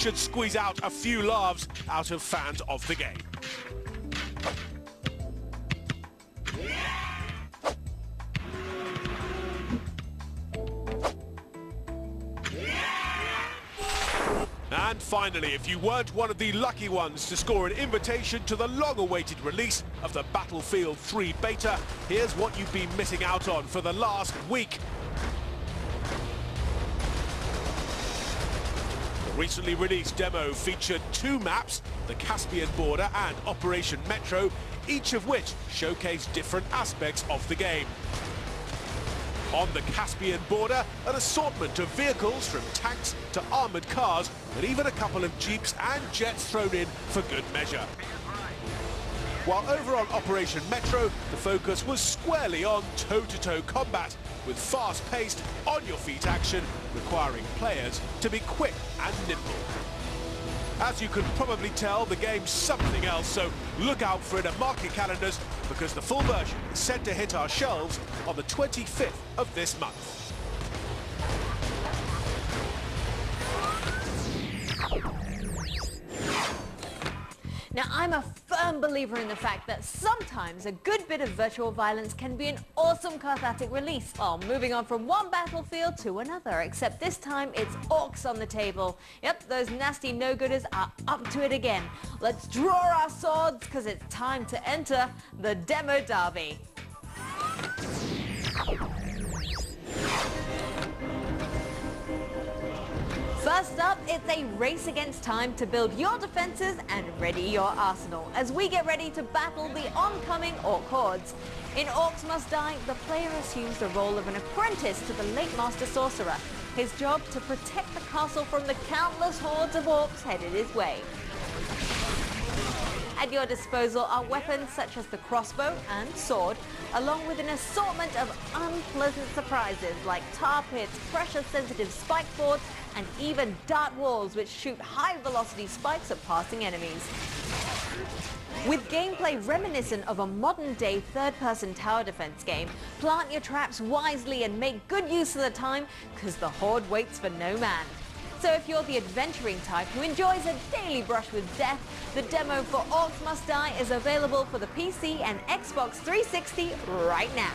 should squeeze out a few laughs out of fans of the game. And finally, if you weren't one of the lucky ones to score an invitation to the long-awaited release of the Battlefield 3 beta, here's what you've been missing out on for the last week. The recently released demo featured 2 maps, the Caspian Border and Operation Metro, each of which showcase different aspects of the game. On the Caspian Border, an assortment of vehicles from tanks to armoured cars, and even a couple of jeeps and jets thrown in for good measure. While over on Operation Metro, the focus was squarely on toe-to-toe combat, with fast-paced, on-your-feet action requiring players to be quick and nimble. As you can probably tell, the game's something else, so look out for it at market calendars, because the full version is set to hit our shelves on the 25th of this month. Now, I'm a firm believer in the fact that sometimes a good bit of virtual violence can be an awesome cathartic release. Well, moving on from one battlefield to another, except this time it's orcs on the table. Yep, those nasty no-gooders are up to it again. Let's draw our swords, because it's time to enter the demo derby. First up, it's a race against time to build your defenses and ready your arsenal as we get ready to battle the oncoming orc hordes. In Orcs Must Die, the player assumes the role of an apprentice to the late Master Sorcerer. His job to protect the castle from the countless hordes of orcs headed his way. At your disposal are weapons such as the crossbow and sword, along with an assortment of unpleasant surprises like tar pits, pressure-sensitive spike boards, and even dart walls which shoot high-velocity spikes at passing enemies. With gameplay reminiscent of a modern-day third-person tower defense game, plant your traps wisely and make good use of the time, because the horde waits for no man. So if you're the adventuring type who enjoys a daily brush with death, the demo for Orcs Must Die is available for the PC and Xbox 360 right now.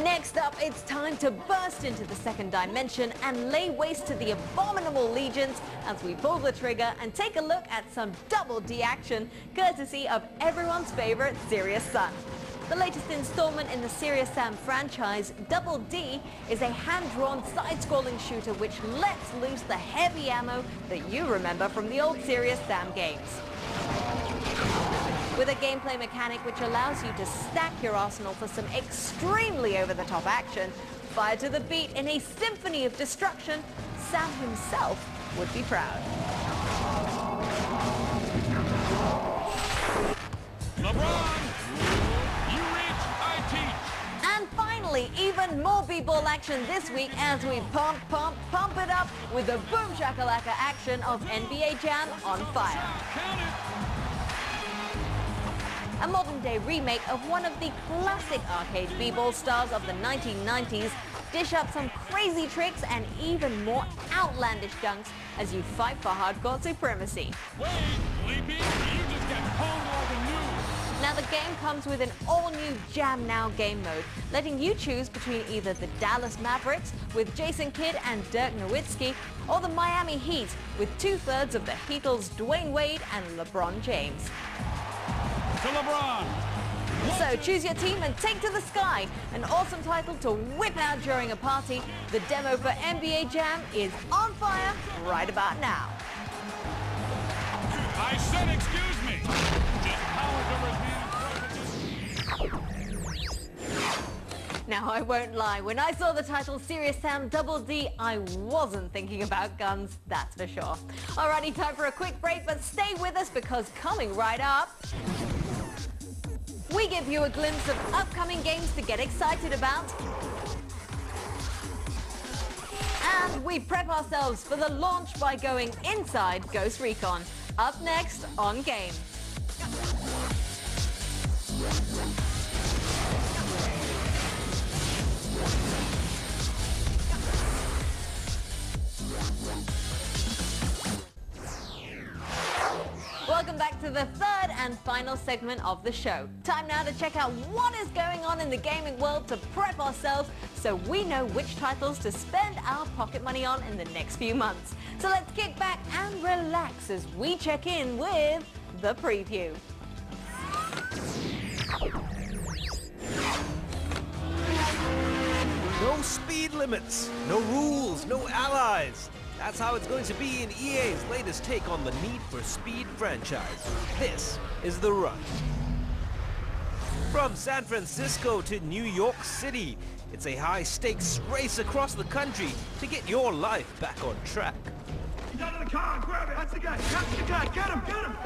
Next up, it's time to burst into the second dimension and lay waste to the abominable legions as we pull the trigger and take a look at some Double D action, courtesy of everyone's favorite Serious Sam. The latest installment in the Serious Sam franchise, Double D, is a hand-drawn side-scrolling shooter which lets loose the heavy ammo that you remember from the old Serious Sam games. With a gameplay mechanic which allows you to stack your arsenal for some extremely over-the-top action, fire to the beat in a symphony of destruction, Sam himself would be proud. LeBron, you reach, I teach. And finally, even more b-ball action this week as we pump it up with the boom shakalaka action of NBA Jam on Fire. Count it. A modern-day remake of one of the classic arcade b-ball stars of the 1990s, dish up some crazy tricks and even more outlandish dunks as you fight for hardcore supremacy. Wait, Sleepy, you just got pwned like a noose. Now the game comes with an all-new Jam Now game mode, letting you choose between either the Dallas Mavericks with Jason Kidd and Dirk Nowitzki, or the Miami Heat with 2/3 of the Heatles Dwayne Wade and LeBron James. To LeBron. So choose your team and take to the sky. An awesome title to whip out during a party. The demo for NBA Jam is on fire right about now. I said excuse me. Just powers over his hands. Now I won't lie, when I saw the title Serious Sam Double D, I wasn't thinking about guns, that's for sure. Alrighty, time for a quick break, but stay with us because coming right up, we give you a glimpse of upcoming games to get excited about. And we prep ourselves for the launch by going inside Ghost Recon. Up next on Game. to the third and final segment of the show. Time now to check out what is going on in the gaming world to prep ourselves so we know which titles to spend our pocket money on in the next few months. So let's kick back and relax as we check in with the preview. No speed limits, no rules, no allies. That's how it's going to be in EA's latest take on the Need for Speed franchise. This is The Run. From San Francisco to New York City, it's a high-stakes race across the country to get your life back on track. He's out of the car, grab it. That's the guy. That's the guy. Get him, get him.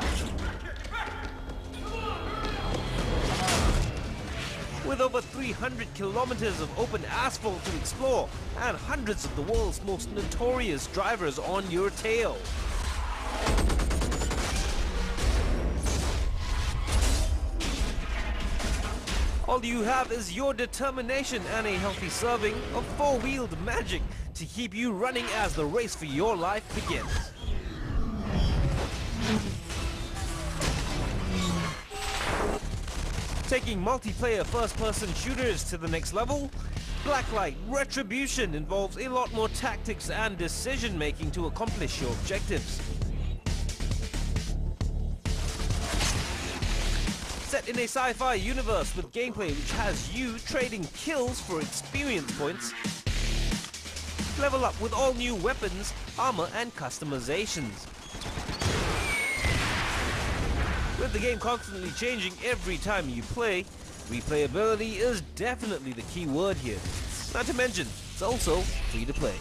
With over 300 kilometers of open asphalt to explore and hundreds of the world's most notorious drivers on your tail. All you have is your determination and a healthy serving of four-wheeled magic to keep you running as the race for your life begins. Taking multiplayer first-person shooters to the next level, Blacklight Retribution involves a lot more tactics and decision-making to accomplish your objectives. Set in a sci-fi universe with gameplay which has you trading kills for experience points, level up with all new weapons, armor, and customizations. With the game constantly changing every time you play, replayability is definitely the key word here. Not to mention, it's also free to play.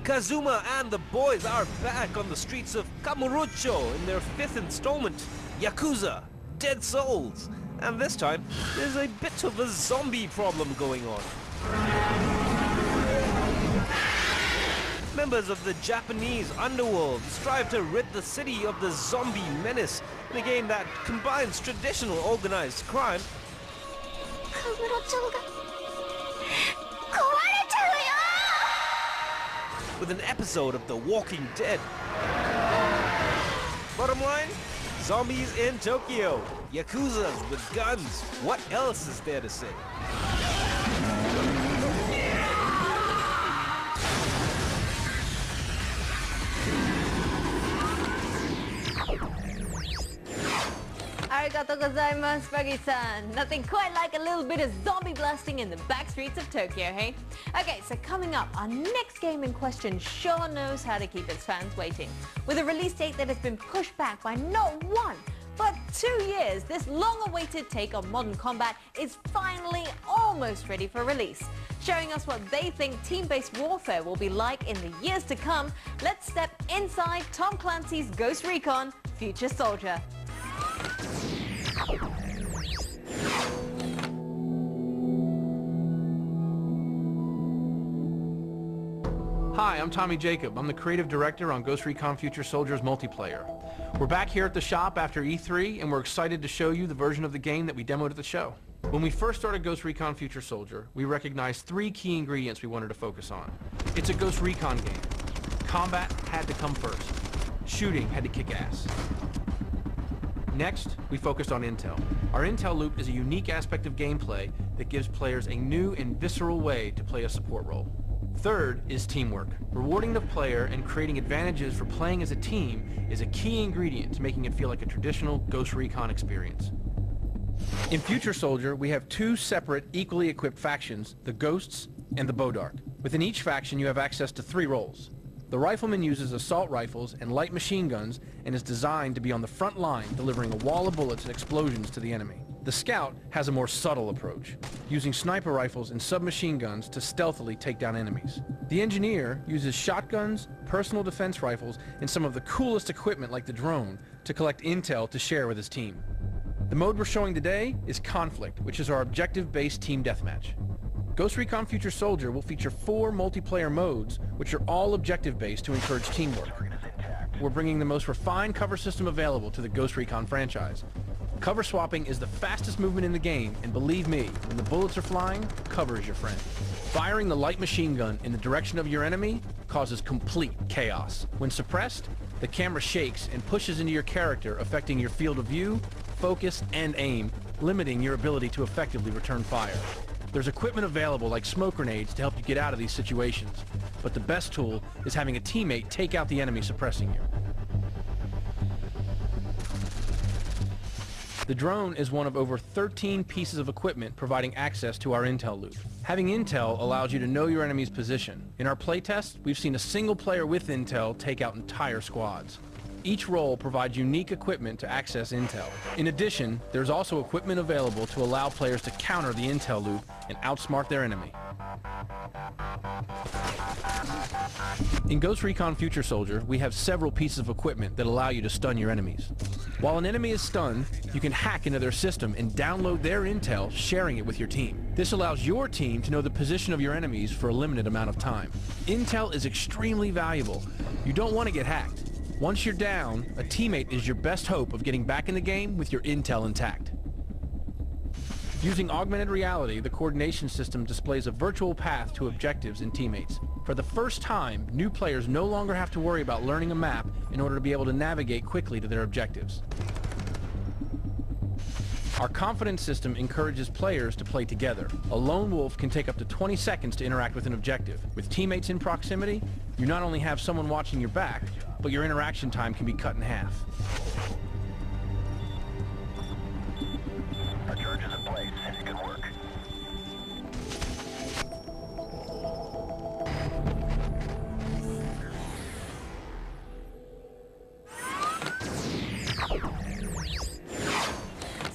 Kazuma and the boys are back on the streets of Kamurocho in their 5th installment, Yakuza, Dead Souls. And this time, there's a bit of a zombie problem going on. Members of the Japanese underworld strive to rid the city of the zombie menace in a game that combines traditional organized crime with an episode of The Walking Dead. Bottom line, zombies in Tokyo, Yakuzas with guns. What else is there to say? Arigato gozaimasu, Fergie-san. Nothing quite like a little bit of zombie blasting in the back streets of Tokyo, hey? Okay, so coming up, our next game in question sure knows how to keep its fans waiting. With a release date that has been pushed back by not 1, but 2 years, this long-awaited take on modern combat is finally almost ready for release. Showing us what they think team-based warfare will be like in the years to come, let's step inside Tom Clancy's Ghost Recon Future Soldier. Hi, I'm Tommy Jacob. I'm the creative director on Ghost Recon Future Soldier's multiplayer. We're back here at the shop after E3, and we're excited to show you the version of the game that we demoed at the show. When we first started Ghost Recon Future Soldier, we recognized 3 key ingredients we wanted to focus on. It's a Ghost Recon game. Combat had to come first. Shooting had to kick ass. Next, we focused on intel. Our intel loop is a unique aspect of gameplay that gives players a new and visceral way to play a support role. Third is teamwork. Rewarding the player and creating advantages for playing as a team is a key ingredient to making it feel like a traditional Ghost Recon experience. In Future Soldier, we have 2 separate, equally equipped factions, the Ghosts and the Bowdark. Within each faction, you have access to 3 roles. The Rifleman uses assault rifles and light machine guns and is designed to be on the front line, delivering a wall of bullets and explosions to the enemy. The Scout has a more subtle approach, using sniper rifles and submachine guns to stealthily take down enemies. The Engineer uses shotguns, personal defense rifles, and some of the coolest equipment like the drone to collect intel to share with his team. The mode we're showing today is Conflict, which is our objective-based team deathmatch. Ghost Recon Future Soldier will feature 4 multiplayer modes, which are all objective-based to encourage teamwork. We're bringing the most refined cover system available to the Ghost Recon franchise. Cover swapping is the fastest movement in the game, and believe me, when the bullets are flying, cover is your friend. Firing the light machine gun in the direction of your enemy causes complete chaos. When suppressed, the camera shakes and pushes into your character, affecting your field of view, focus, and aim, limiting your ability to effectively return fire. There's equipment available like smoke grenades to help you get out of these situations, but the best tool is having a teammate take out the enemy suppressing you. The drone is one of over 13 pieces of equipment providing access to our intel loop. Having intel allows you to know your enemy's position. In our playtest, we've seen a single player with intel take out entire squads. Each role provides unique equipment to access intel. In addition, there's also equipment available to allow players to counter the intel loop and outsmart their enemy. In Ghost Recon Future Soldier, we have several pieces of equipment that allow you to stun your enemies. While an enemy is stunned, you can hack into their system and download their intel, sharing it with your team. This allows your team to know the position of your enemies for a limited amount of time. Intel is extremely valuable. You don't want to get hacked. Once you're down, a teammate is your best hope of getting back in the game with your intel intact. Using augmented reality, the coordination system displays a virtual path to objectives and teammates. For the first time, new players no longer have to worry about learning a map in order to be able to navigate quickly to their objectives. Our confidence system encourages players to play together. A lone wolf can take up to 20 seconds to interact with an objective. With teammates in proximity, you not only have someone watching your back, but your interaction time can be cut in half. Our charge is in place. Good work.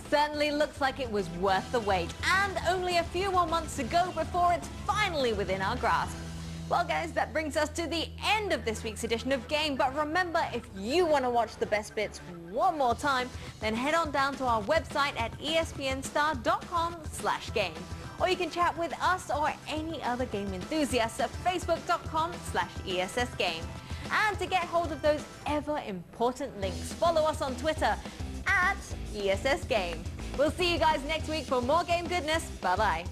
Certainly looks like it was worth the wait, and only a few more months to go before it's finally within our grasp. Well guys, that brings us to the end of this week's edition of Game, but remember, if you want to watch the best bits one more time, then head on down to our website at espnstar.com/game. Or you can chat with us or any other game enthusiasts at facebook.com/ESSGame. And to get hold of those ever important links, follow us on Twitter at ESSGame. We'll see you guys next week for more game goodness. Bye-bye.